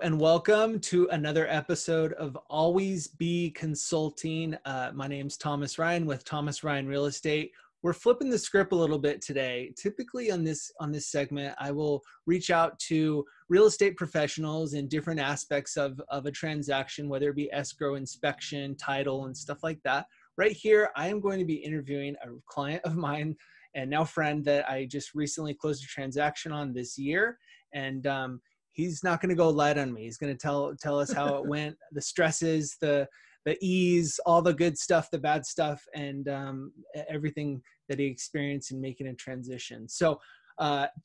and welcome to another episode of Always Be Consulting. My name's Thomas Ryan with Thomas Ryan Real Estate. We're flipping the script a little bit today. Typically on this segment, I will reach out to real estate professionals in different aspects of a transaction, whether it be escrow, inspection, title, and stuff like that. Right here, I am going to be interviewing a client of mine and now friend that I just recently closed a transaction on this year. And he's not going to go light on me. He's going to tell us how it went, the stresses, the ease, all the good stuff, the bad stuff, and everything that he experienced in making a transition. So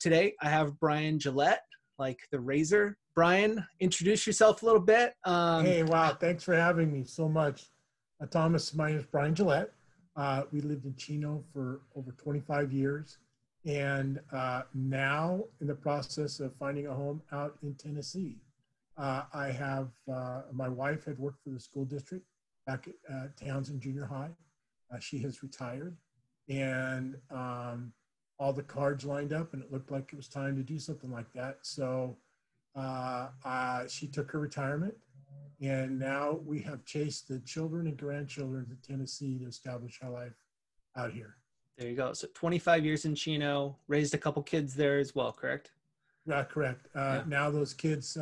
today I have Brian Gelet, like the razor. Brian, introduce yourself a little bit. Hey, wow. Thanks for having me so much. Thomas, my name is Brian Gelet. We lived in Chino for over 25 years. And now in the process of finding a home out in Tennessee. I have, my wife had worked for the school district back at Townsend Junior High. She has retired, and all the cards lined up, and it looked like it was time to do something like that. So she took her retirement, and now we have chased the children and grandchildren to Tennessee to establish our life out here. There you go. So 25 years in Chino, raised a couple kids there as well, correct? Correct. Now those kids,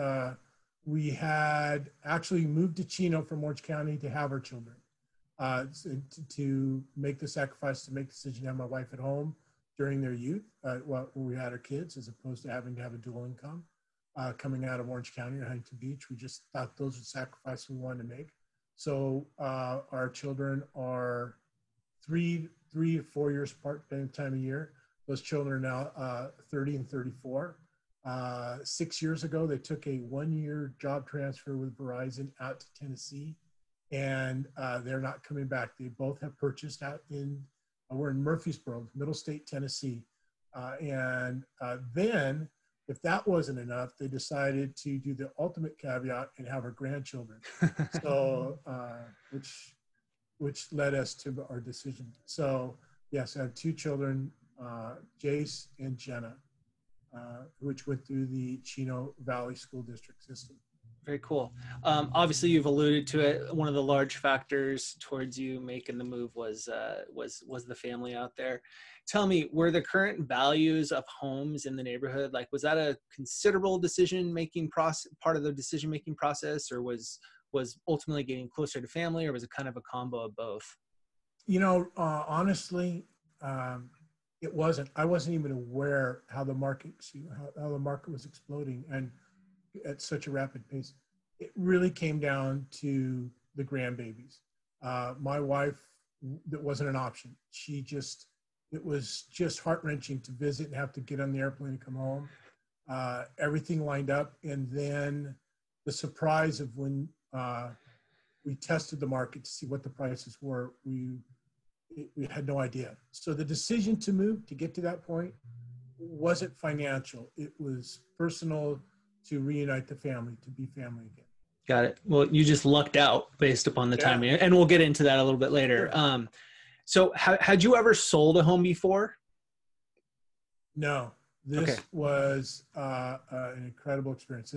we had actually moved to Chino from Orange County to have our children, to make the sacrifice, to make the decision to have my wife at home during their youth, when we had our kids, as opposed to having to have a dual income coming out of Orange County or Huntington Beach. We just thought those were sacrifices we wanted to make. So our children are three to 4 years apart depending on the time of year. Those children are now 30 and 34. 6 years ago, they took a 1-year job transfer with Verizon out to Tennessee, and they're not coming back. They both have purchased out we're in Murfreesboro, Middle State, Tennessee. And then, if that wasn't enough, they decided to do the ultimate caveat and have our grandchildren. So, which led us to our decision. So yes, I have two children, Jace and Jenna, which went through the Chino Valley School District system. Very cool. Obviously, you've alluded to it. One of the large factors towards you making the move was the family out there. Tell me, were the current values of homes in the neighborhood, like, was that a considerable decision-making process, part of the decision-making process, or was ultimately getting closer to family, or was it kind of a combo of both? You know, honestly, it wasn't. I wasn't even aware how the market was exploding and at such a rapid pace. It really came down to the grandbabies. My wife, that wasn't an option. It was just heart-wrenching to visit and have to get on the airplane and come home. Everything lined up, and then the surprise of when we tested the market to see what the prices were, we had no idea. So the decision to move, to get to that point, wasn't financial. It was personal, to reunite the family, to be family again. Got it. Well, you just lucked out based upon the timing, and we'll get into that a little bit later. Sure. So had you ever sold a home before? No, this was an incredible experience.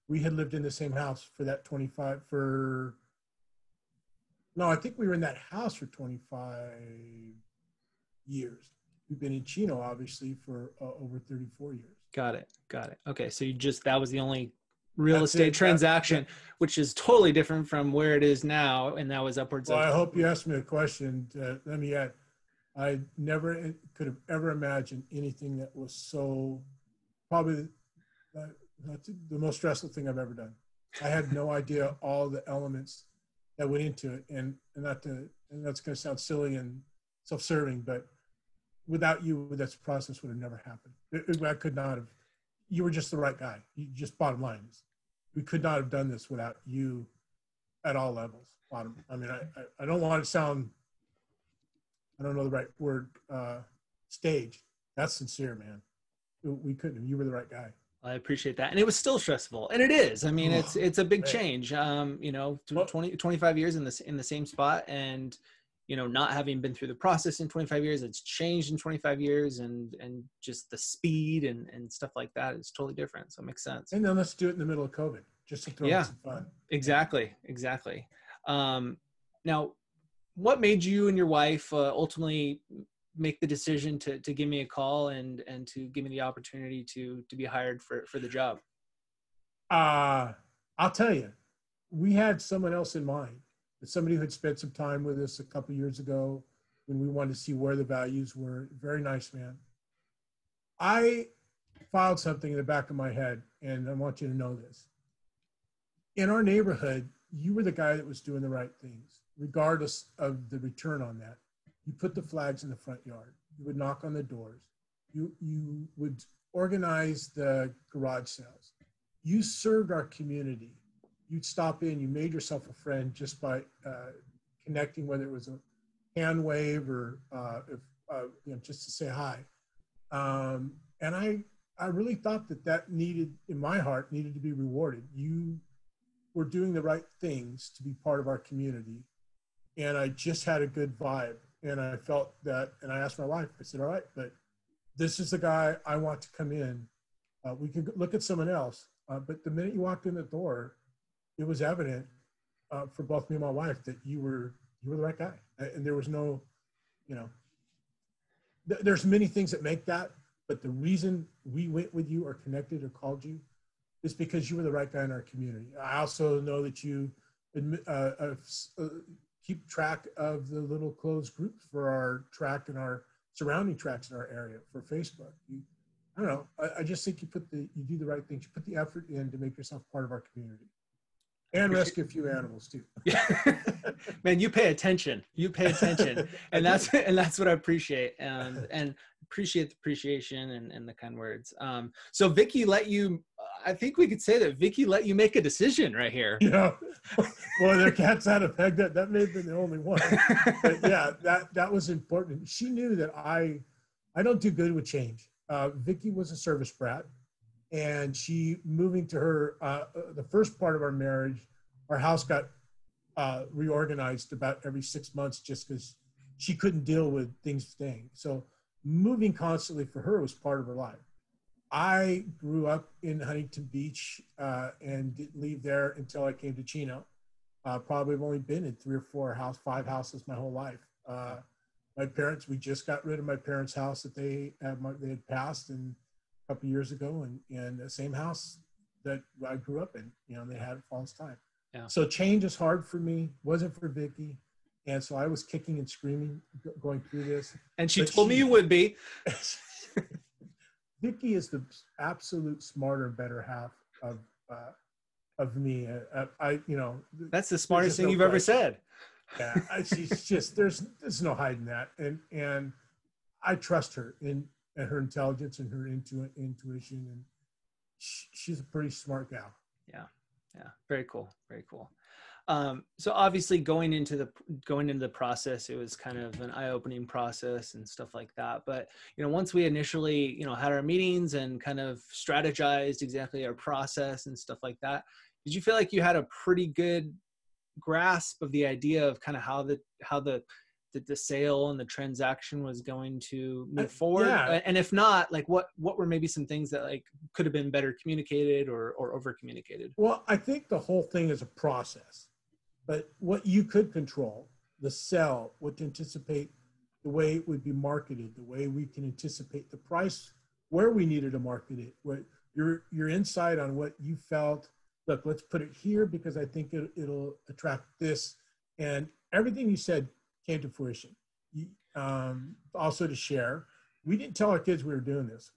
We had lived in the same house for that I think we were in that house for 25 years. We've been in Chino, obviously, for over 34 years. Got it. Okay. So that was the only real estate transaction, which is totally different from where it is now. And that was upwards of. Well, I hope you asked me a question. Let me add, I never could have ever imagined anything that was so, probably the most stressful thing I've ever done. I had no idea all the elements that went into it. And that's going to sound silly and self-serving, but without you, this process would have never happened. I could not have. You were just the right guy. You just, bottom line is, we could not have done this without you at all levels. I mean, I don't want to sound, I don't know the right word, staged. That's sincere, man. We couldn't have. You were the right guy. I appreciate that. And it was still stressful. And it is. I mean, it's a big change. 25 years in the same spot, and not having been through the process in 25 years, it's changed in 25 years, and just the speed and stuff like that is totally different. So it makes sense. And then let's do it in the middle of COVID. just to throw in Yeah, some fun. exactly. Now, what made you and your wife ultimately make the decision to give me a call and to give me the opportunity to be hired for the job? I'll tell you, we had someone else in mind. Somebody who had spent some time with us a couple of years ago when we wanted to see where the values were. Very nice man. I filed something in the back of my head, and I want you to know this. In our neighborhood, you were the guy that was doing the right things, regardless of the return on that. You put the flags in the front yard. You would knock on the doors. You would organize the garage sales. You served our community. You'd stop in. You made yourself a friend just by connecting, whether it was a hand wave or just to say hi. And I really thought that needed, in my heart, needed to be rewarded. You were doing the right things to be part of our community. And I just had a good vibe. And I felt that, and I asked my wife, I said, all right, but this is the guy I want to come in. We can look at someone else. But the minute you walked in the door, it was evident for both me and my wife that you were the right guy. And there was no, there's many things that make that, but the reason we went with you or connected or called you is because you were the right guy in our community. I also know that you keep track of the little closed groups for our track and our surrounding tracks in our area for Facebook. I don't know. I just think you do the right things. You put the effort in to make yourself part of our community, and rescue a few animals too. Man, you pay attention. And that's what I appreciate. And appreciate the appreciation and the kind words. So Vicki let you, I think we could say that Vicki let you make a decision right here. Yeah. Boy, their cat's out of bag. That may have been the only one. But yeah, that was important. She knew that I don't do good with change. Vicki was a service brat, and she moving to her the first part of our marriage, our house got reorganized about every 6 months just because she couldn't deal with things staying. So moving constantly for her was part of her life. I grew up in Huntington Beach and didn't leave there until I came to Chino. Probably have only been in 3 or 4 5 houses my whole life. My parents, we just got rid of my parents' house that they had passed a couple years ago, and the same house that I grew up in. They had it for all this time. Yeah. So change is hard for me. Wasn't for Vicki, and so I was kicking and screaming going through this. And she told me you would be. Vicki is the absolute smarter and better half of me. That's the smartest thing you've ever said. Yeah, she's just there's no hiding that, and I trust her in her intelligence and her intuition, and she's a pretty smart gal. Yeah, very cool. So obviously going into the process, it was kind of an eye-opening process and stuff like that. But once we initially had our meetings and kind of strategized exactly our process and stuff like that, did you feel like you had a pretty good grasp of the idea of kind of how the sale and the transaction was going to move forward? Yeah. And if not, like what were maybe some things that like could have been better communicated or over communicated? Well, I think the whole thing is a process, but what you could control, the sell, what to anticipate, the way it would be marketed, the way we can anticipate the price, where we needed to market it, what your insight on what you felt. Look, let's put it here because I think it'll attract this. And everything you said came to fruition. Also to share, we didn't tell our kids we were doing this.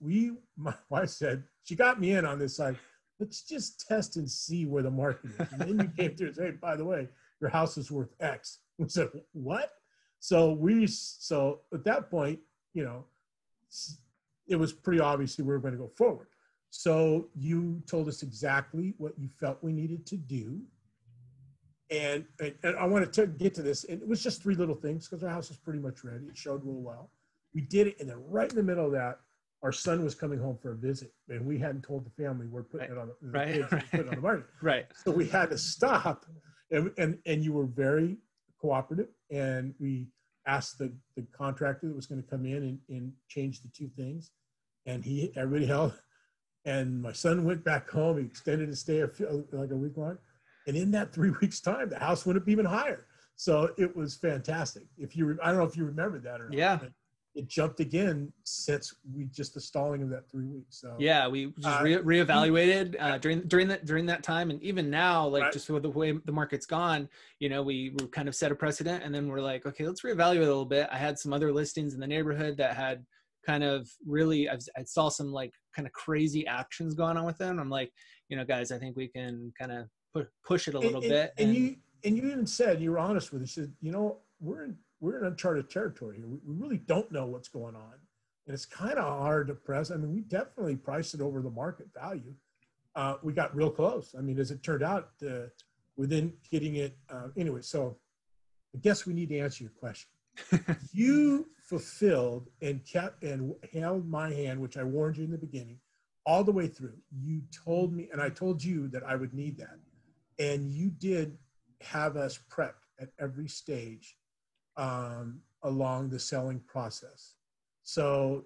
My wife said, she got me in on this side, let's just test and see where the market is. And then you came through and said, hey, by the way, your house is worth X. We said, what? So at that point, it was pretty obvious we were going to go forward. So you told us exactly what you felt we needed to do. And I want to get to this. And it was just 3 little things because our house was pretty much ready. It showed real well. We did it. And then right in the middle of that, our son was coming home for a visit. And we hadn't told the family we're putting it on the market. Right. So we had to stop. And you were very cooperative. And we asked the contractor that was going to come in and change the 2 things. And everybody held And my son went back home. He extended his stay like a week long. And in that 3 weeks time, the house went up even higher. So it was fantastic. I don't know if you remember that or not, Yeah. but it jumped again since the stalling of that 3 weeks. So yeah, we just reevaluated during that time, and even now, like right. just with the way the market's gone, we kind of set a precedent, and then we're like, okay, let's reevaluate a little bit. I had some other listings in the neighborhood that had kind of really, I saw some like kind of crazy actions going on with them. I'm like, guys, I think we can kind of push it a little bit. And you even said, you were honest with us. You said, we're in uncharted territory here. We really don't know what's going on. And it's kind of hard to press. I mean, we definitely priced it over the market value. We got real close. I mean, as it turned out, within getting it, anyway, so I guess we need to answer your question. You fulfilled and kept and held my hand, which I warned you in the beginning, all the way through. You told me, and I told you that I would need that. And you did have us prepped at every stage along the selling process. So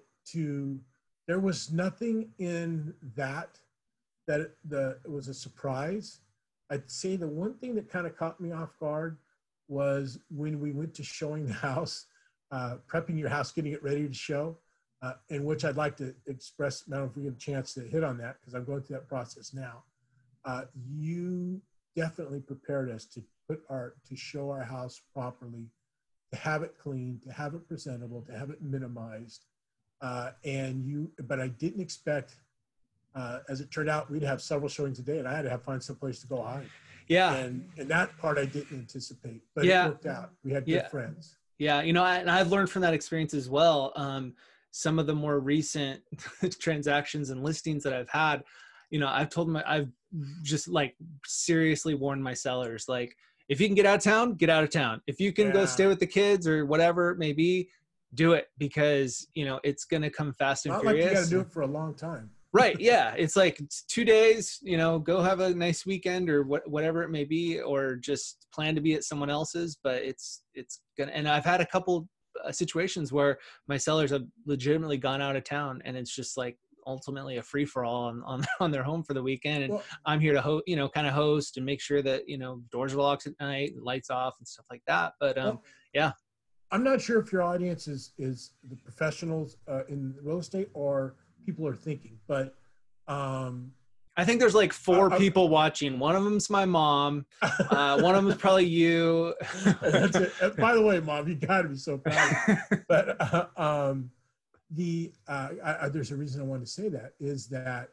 there was nothing in that it was a surprise. I'd say the one thing that kind of caught me off guard was when we went to showing the house, prepping your house, getting it ready to show, in which I'd like to express, I don't know if we get a chance to hit on that because I'm going through that process now. You definitely prepared us to show our house properly, to have it clean, to have it presentable, to have it minimized. But I didn't expect, as it turned out, we'd have several showings a day, and I had to find some place to go hide. Yeah. And that part I didn't anticipate, but Yeah. it worked out. We had good friends. Yeah. And I've learned from that experience as well. Some of the more recent transactions and listings that I've had, I've just like seriously warned my sellers, like, if you can get out of town, get out of town. If you can go stay with the kids or whatever it may be, do it, because it's going to come fast and Not furious. Like you got to do it for a long time. Right. Yeah. It's like 2 days, go have a nice weekend or whatever it may be, or just plan to be at someone else's, but it's gonna, and I've had a couple situations where my sellers have legitimately gone out of town, and it's just like ultimately a free for all on their home for the weekend. And I'm here to kind of host and make sure that, doors are locked at night, lights off and stuff like that. But yeah. I'm not sure if your audience is the professionals in real estate or people are thinking, but I think there's like 4 people watching. One of them's my mom. One of them's probably you. That's it. By the way, Mom, you got to be so proud. But there's a reason I wanted to say that is that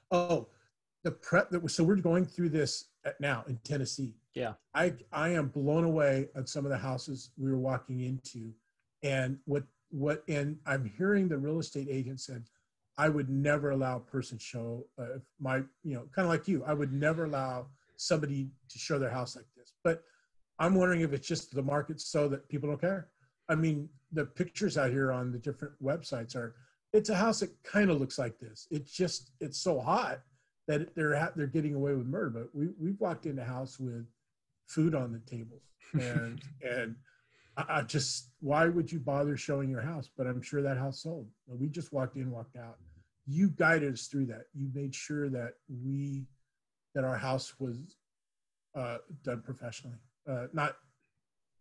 the prep that so we're going through this now in Tennessee. Yeah, I am blown away at some of the houses we were walking into, and and I'm hearing the real estate agent said, I would never allow a person show kind of like you. I would never allow somebody to show their house like this. But I'm wondering if it's just the market so that people don't care. I mean, the pictures out here on the different websites it's a house that kind of looks like this. It's so hot that they're getting away with murder. But we've walked in a house with food on the tables, and I just, why would you bother showing your house? But I'm sure that house sold. We just walked in, walked out. You guided us through that. You made sure that our house was done professionally.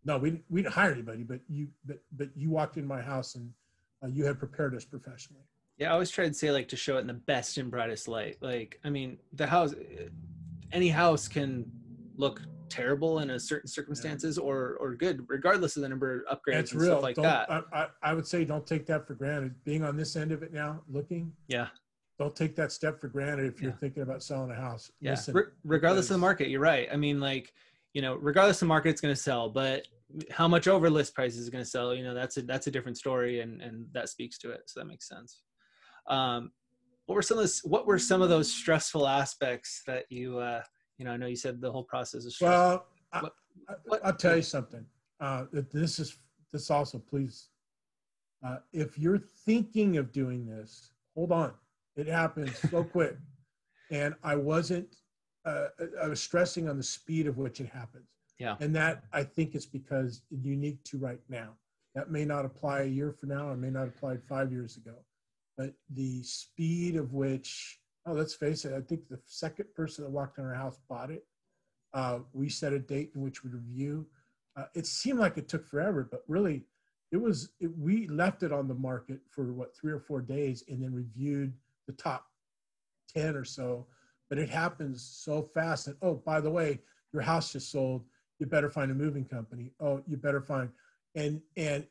We didn't hire anybody, but you walked in my house and you had prepared us professionally. Yeah, I always try to say, like, to show it in the best and brightest light. Like, I mean, any house can look terrible in a certain circumstances or good, regardless of the number of upgrades and stuff like that. I would say don't take that for granted. Being on this end of it now, looking. Yeah. Don't take that step for granted if you're thinking about selling a house. Yeah. Listen, regardless of the market, you're right. I mean, like, regardless of the market, it's going to sell, but how much over list price is going to sell, that's a different story, and that speaks to it. So that makes sense. What were some of those stressful aspects that you, I know you said the whole process is stressful. Well, I'll tell you something. This also, please, if you're thinking of doing this, hold on. It happens so quick. And I was stressing on the speed of which it happens. Yeah. And that, I think, is because it's unique to right now. That may not apply a year from now, or may not apply 5 years ago. But the speed of which Oh, let's face it. I think the second person that walked in our house bought it. We set a date in which we review. It seemed like it took forever, but really, we left it on the market for 3 or 4 days, and then reviewed the top 10 or so. But it happens so fast that, oh, by the way, your house just sold. You better find a moving company. Oh, you better find, and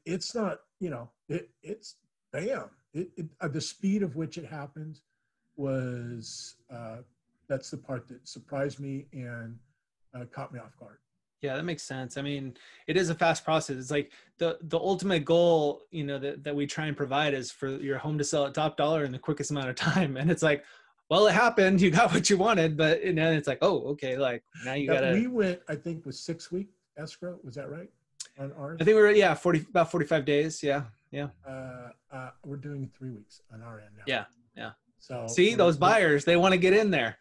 it's not, it's bam. The speed of which it happens was that's the part that surprised me and caught me off guard. Yeah, that makes sense. I mean, it is a fast process. It's like the ultimate goal, that we try and provide is for your home to sell at top dollar in the quickest amount of time. And it's like, well, it happened. You got what you wanted, but then it's like, oh, okay, like now you gotta. We went, I think, with 6-week escrow. Was that right on ours? I think we were about 45 days. Yeah. We're doing 3 weeks on our end now. Yeah. So see, those buyers, they want to get in there.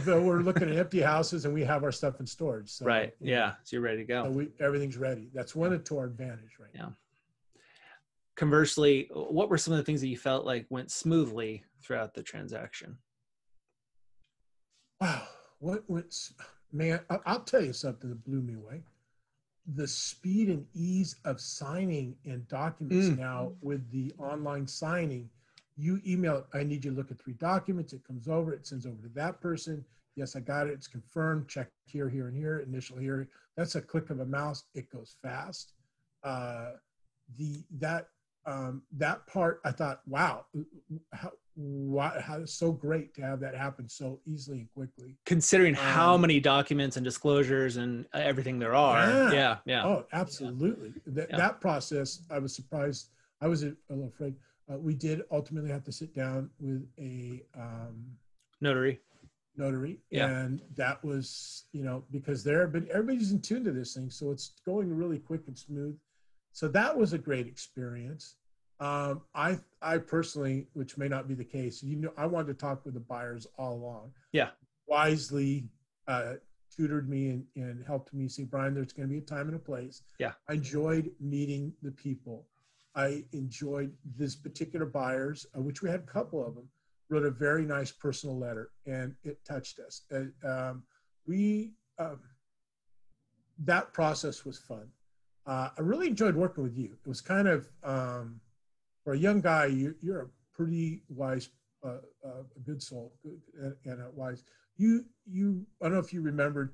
We're looking at empty houses, and we have our stuff in storage. So, right. Yeah. So you're ready to go. So everything's ready. That's one to our advantage, right? Yeah. Conversely, what were some of the things that you felt like went smoothly throughout the transaction? Wow. Man, I'll tell you something that blew me away. The speed and ease of signing and documents now with the online signing. You email it, I need you to look at 3 documents. It comes over, it sends over to that person. Yes, I got it. It's confirmed. Check here, here, and here. Initial here. That's a click of a mouse. It goes fast. That part, I thought, wow, how it's so great to have that happen so easily and quickly. Considering how many documents and disclosures and everything there are. Yeah. Oh, absolutely. That process, I was surprised. I was a little afraid. We did ultimately have to sit down with a notary. Yeah. And that was, because everybody's in tune to this thing. So it's going really quick and smooth. So that was a great experience. I personally, which may not be the case, I wanted to talk with the buyers all along. Yeah. Wisely tutored me and helped me say, Brian, there's going to be a time and a place. Yeah. I enjoyed meeting the people. I enjoyed this particular buyers, which we had a couple of them, wrote a very nice personal letter, and it touched us. That process was fun. I really enjoyed working with you. It was kind of, for a young guy, you're a pretty wise, a good soul, and a wise. I don't know if you remember,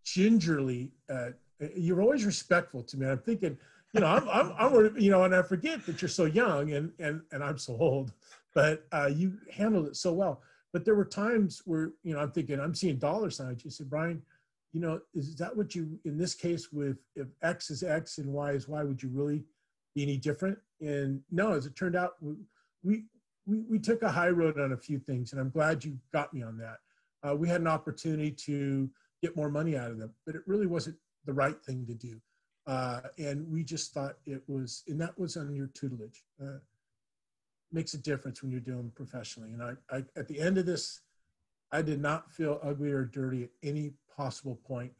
gingerly, you're always respectful to me. I'm thinking, and I forget that you're so young and I'm so old, but you handled it so well. But there were times where, I'm thinking, I'm seeing dollar signs. You said, Brian, is that what you, in this case, with if X is X and Y is Y, would you really be any different? And no, as it turned out, we took a high road on a few things, and I'm glad you got me on that. We had an opportunity to get more money out of them, but it really wasn't the right thing to do. And we just thought it was, and that was on your tutelage. Makes a difference when you're doing professionally. And I at the end of this, I did not feel ugly or dirty at any possible point.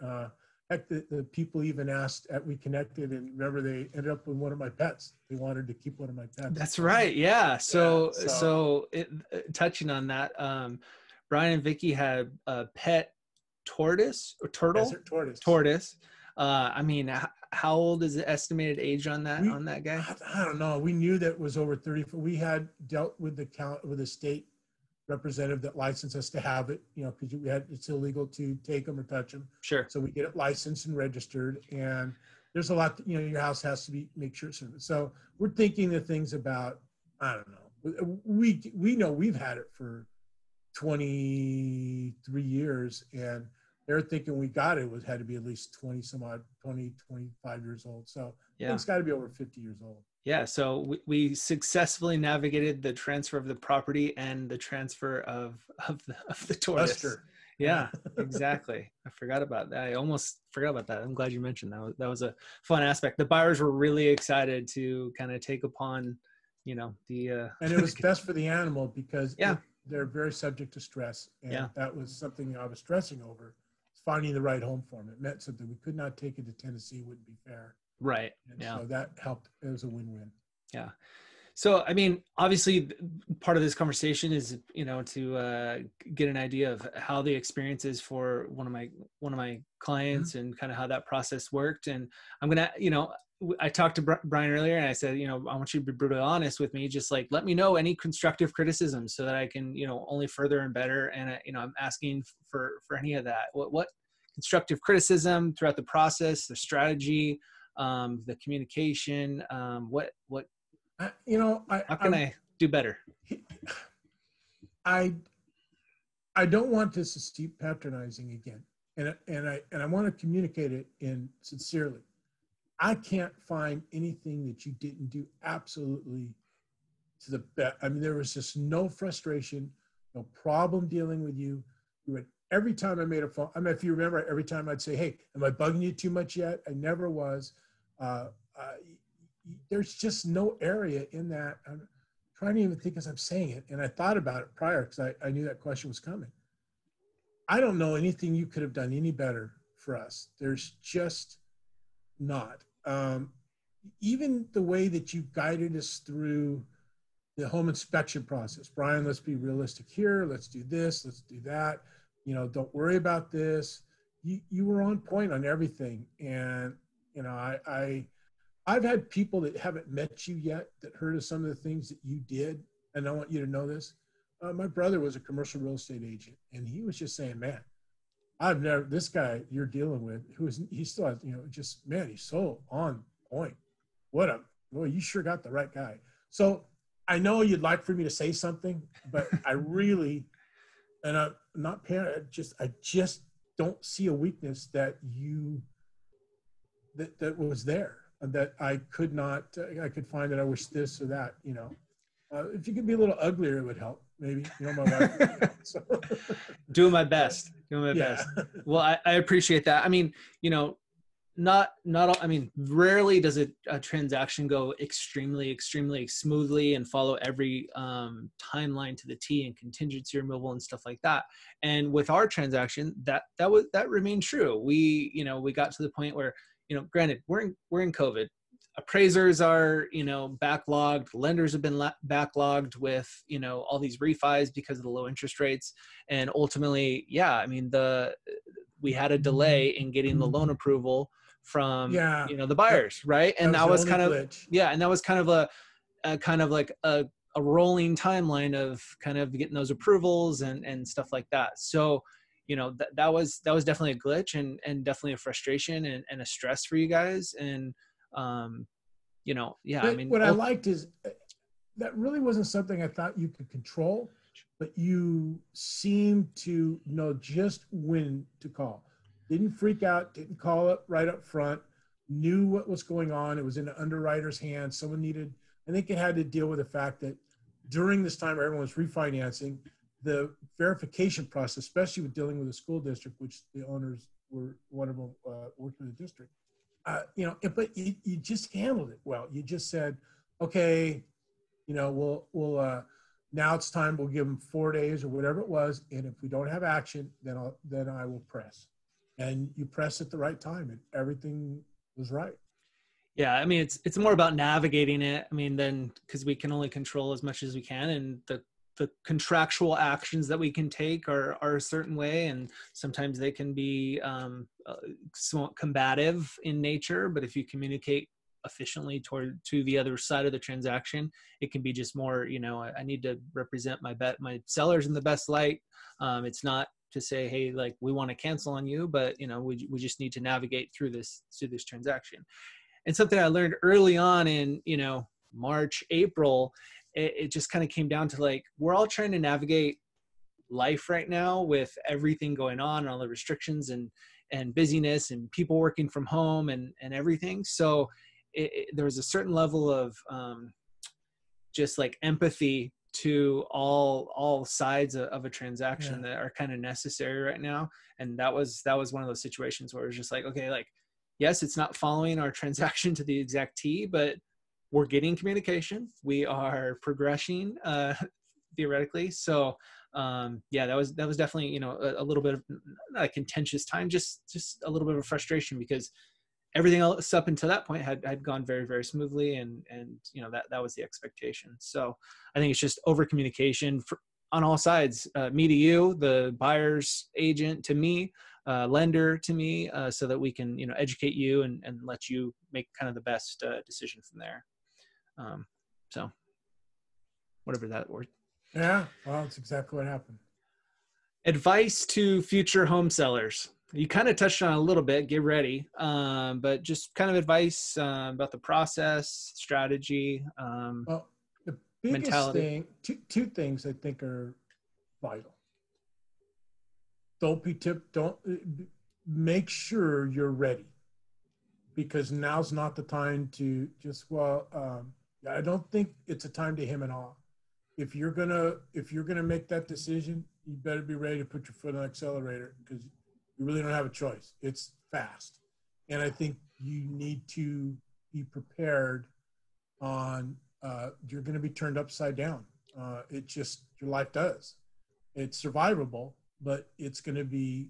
Heck, the people even asked, we connected, and remember, they ended up with one of my pets. They wanted to keep one of my pets. That's right. Yeah. So touching on that, Brian and Vicki had a pet tortoise or turtle. Desert tortoise. Tortoise. I mean, how old is the estimated age on that guy? I don't know. We knew that it was over 30. We had dealt with the state representative that licensed us to have it, because it's illegal to take them or touch them. Sure. So we get it licensed and registered, and there's a lot, your house has to make sure it's serviced. So we're thinking the things about, I don't know. We know we've had it for 23 years, and they're thinking we got it had to be at least 20 some odd, 20, 25 years old. So yeah. It's got to be over 50 years old. Yeah. So we successfully navigated the transfer of the property and the transfer of the tortoise. Buster. Yeah, exactly. I forgot about that. I almost forgot about that. I'm glad you mentioned that. That was a fun aspect. The buyers were really excited to kind of take upon, the. And it was best for the animal because yeah. They're very subject to stress. And yeah. That was something I was stressing over. Finding the right home for them. It meant something. We could not take it to Tennessee. It wouldn't be fair. Right. And yeah. So that helped. It was a win-win. Yeah. So, I mean, obviously, part of this conversation is, to get an idea of how the experience is for one of my Mhm. clients and kind of how that process worked. And I'm gonna, I talked to Brian earlier, and I said, I want you to be brutally honest with me. Just like let me know any constructive criticism so that I can, only further and better. And I'm asking for any of that. What constructive criticism throughout the process, the strategy, the communication, what You know, how can I do better? I I don't want this to seem patronizing again, and I want to communicate it in sincerely. I can't find anything that you didn't do absolutely to the best. I mean, there was just no frustration, no problem dealing with you. You would every time I made a phone. I mean, if you remember, every time I'd say, "Hey, am I bugging you too much yet?" I never was. Uh, uh, there's just no area in that. I'm trying to even think as I'm saying it, and I thought about it prior because I knew that question was coming. I don't know anything you could have done any better for us. There's just not. Even the way that you guided us through the home inspection process. Brian, let's be realistic here. Let's do this. Let's do that. Don't worry about this. You were on point on everything. And, I've had people that haven't met you yet that heard of some of the things that you did. And I want you to know this. My brother was a commercial real estate agent, and he was just saying, man, I've never, this guy you're dealing with, he still has, just, man, he's so on point. Boy, you sure got the right guy. So I know you'd like for me to say something, but I really, and I'm not parent, I just don't see a weakness that was there, and that I could not, I could find that I wish this or that, if you could be a little uglier, it would help. Maybe, my wife. So. Doing my best. Doing my Yeah. best. Well, I appreciate that. I mean, not I mean, rarely does a transaction go extremely smoothly and follow every timeline to the T and contingency removal and stuff like that. And with our transaction, that remained true. We got to the point where, granted, we're in COVID. Appraisers are, backlogged. Lenders have been backlogged with, all these refis because of the low interest rates. And ultimately, yeah, I mean, we had a delay in getting the loan approval from, Yeah. the buyers, right? That And was that the was only kind of, glitch. yeah, and that was kind of a kind of like a rolling timeline of kind of getting those approvals and stuff like that. So, that was definitely a glitch and definitely a frustration and a stress for you guys. And yeah, I But mean, what I liked is that really wasn't something I thought you could control, but you seemed to know just when to call. Didn't freak out, didn't call it right up front, knew what was going on. It was in the underwriter's hands. I think it had to deal with the fact that during this time everyone was refinancing, the verification process, especially with dealing with a school district, which the owners were, one of them worked with the district, but you just handled it well. You just said, okay, we'll now it's time. We'll give them 4 days or whatever it was, and if we don't have action, then I will press. And you press at the right time, and everything was right. yeah, I mean, it's more about navigating it. I mean, then because we can only control as much as we can, and the contractual actions that we can take are a certain way, and sometimes they can be somewhat combative in nature. But if you communicate efficiently to the other side of the transaction, it can be just more. I need to represent my sellers in the best light. It's not to say, hey, like we want to cancel on you, but we just need to navigate through this transaction. And something I learned early on in, March, April, it just kind of came down to like, we're all trying to navigate life right now with everything going on and all the restrictions and busyness and people working from home and everything. So there was a certain level of just like empathy to all sides of a transaction that are kind of necessary right now. And that was one of those situations where it was just like, okay, like, yes, it's not following our transaction to the exact T, but we're getting communication. We are progressing theoretically. So yeah, that was definitely, a little bit of not a contentious time, just a little bit of frustration because everything else up until that point had gone very, very smoothly. And, you know, that was the expectation. So I think it's just over communication on all sides, me to you, the buyer's agent to me, lender to me, so that we can, you know, educate you and let you make kind of the best decision from there. So whatever that word. Yeah, well, that's exactly what happened. Advice to future home sellers. You kind of touched on it a little bit, get ready, but just kind of advice about the process, strategy, Well, the biggest mentality. thing, two things I think are vital. Don't make sure you're ready, because now's not the time to just, I don't think it's a time to hem and haw. If you're gonna make that decision, you better be ready to put your foot on the accelerator, because you really don't have a choice. It's fast. And I think you need to be prepared on, you're going to be turned upside down. It just, your life does. It's survivable, but it's going to be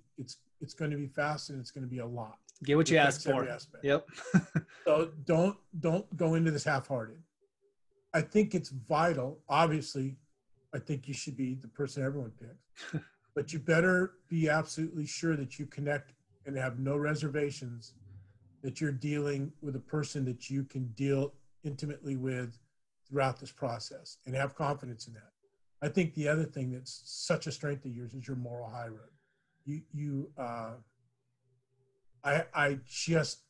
fast, and it's going to be a lot. Get what you asked for. Every aspect. Yep. So don't go into this half-hearted. I think it's vital. Obviously, I think you should be the person everyone picks, but you better be absolutely sure that you connect and have no reservations, that you're dealing with a person that you can deal intimately with throughout this process, and have confidence in that. I think the other thing that's such a strength of yours is your moral high road. I just,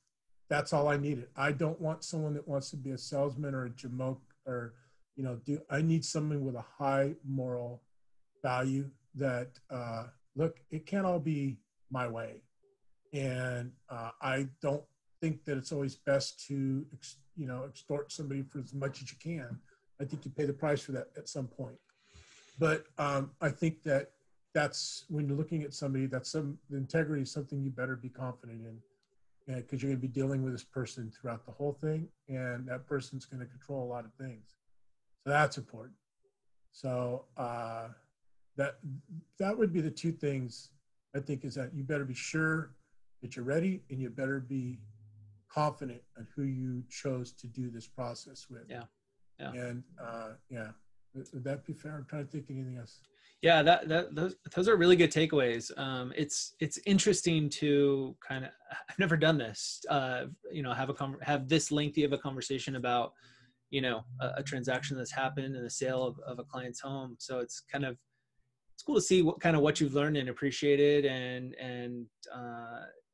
that's all I needed. I don't want someone that wants to be a salesman or a jamoke, or, you know, I need someone with a high moral value that, look, it can't all be my way. And I don't think that it's always best to, extort somebody for as much as you can. I think you pay the price for that at some point. But I think that's when you're looking at somebody, the integrity is something you better be confident in, because you're going to be dealing with this person throughout the whole thing, and that person's going to control a lot of things. So that's important. So that would be the two things I think, is that you better be sure that you're ready, and you better be confident in who you chose to do this process with. Yeah. And would that be fair? I'm trying to think of anything else. Yeah, those are really good takeaways. It's interesting to kind of, I've never done this, have this lengthy of a conversation about, you know, a transaction that's happened and the sale of a client's home. So it's cool to see what you've learned and appreciated, and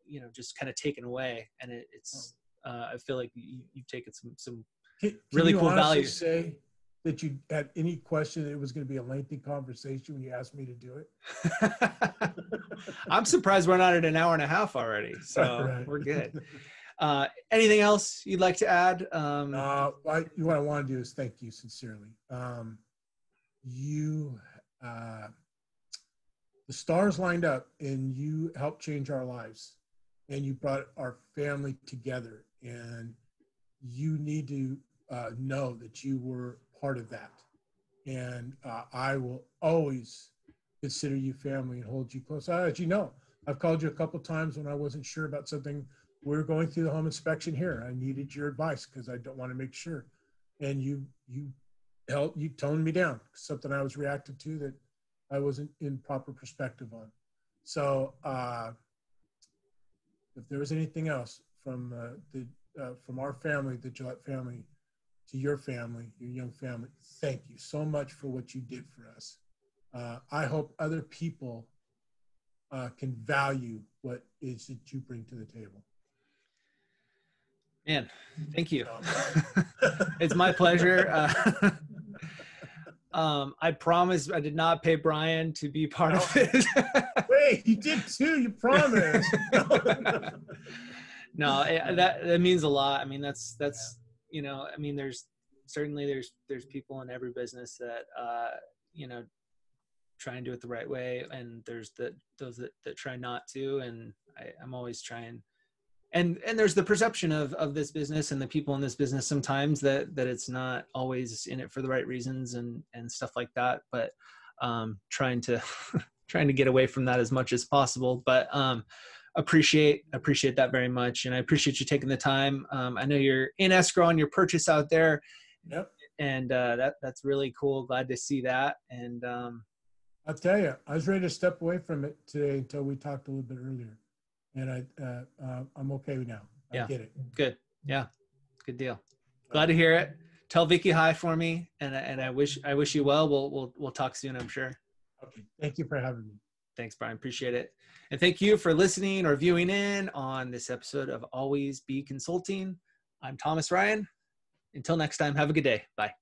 you know, just kind of taken away. And it's I feel like you've taken some really cool value. Say that you had any question that it was going to be a lengthy conversation when you asked me to do it? I'm surprised we're not at an hour and a half already, so right. We're good. Anything else you'd like to add? What I want to do is thank you sincerely. The stars lined up, and you helped change our lives, and you brought our family together, and you need to know that you were part of that. And I will always consider you family and hold you close. As you know, I've called you a couple of times when I wasn't sure about something. We were going through the home inspection here. I needed your advice because I don't want to make sure. And you toned me down, something I was reacting to that I wasn't in proper perspective on. So if there was anything else from our family, the Gelet family, to your family, your young family, thank you so much for what you did for us. I hope other people can value what is that you bring to the table. Man, thank you. It's my pleasure. I promise I did not pay Brian to be part of it. Wait, you did too. You promised. No, that means a lot. I mean, that's you know, I mean, there's people in every business that you know, try and do it the right way, and there's those that try not to, and I'm always trying. And there's the perception of this business and the people in this business sometimes that it's not always in it for the right reasons and stuff like that. But trying to get away from that as much as possible. But appreciate that very much. And I appreciate you taking the time. I know you're in escrow on your purchase out there. Yep. And that's really cool. Glad to see that. And I'll tell you, I was ready to step away from it today until we talked a little bit earlier. And I'm okay now. I get it. Good. Yeah. Good deal. Glad to hear it. Tell Vicki hi for me. And I wish you well. We'll talk soon, I'm sure. Okay. Thank you for having me. Thanks, Brian. Appreciate it. And thank you for listening or viewing in on this episode of Always Be Consulting. I'm Thomas Ryan. Until next time, have a good day. Bye.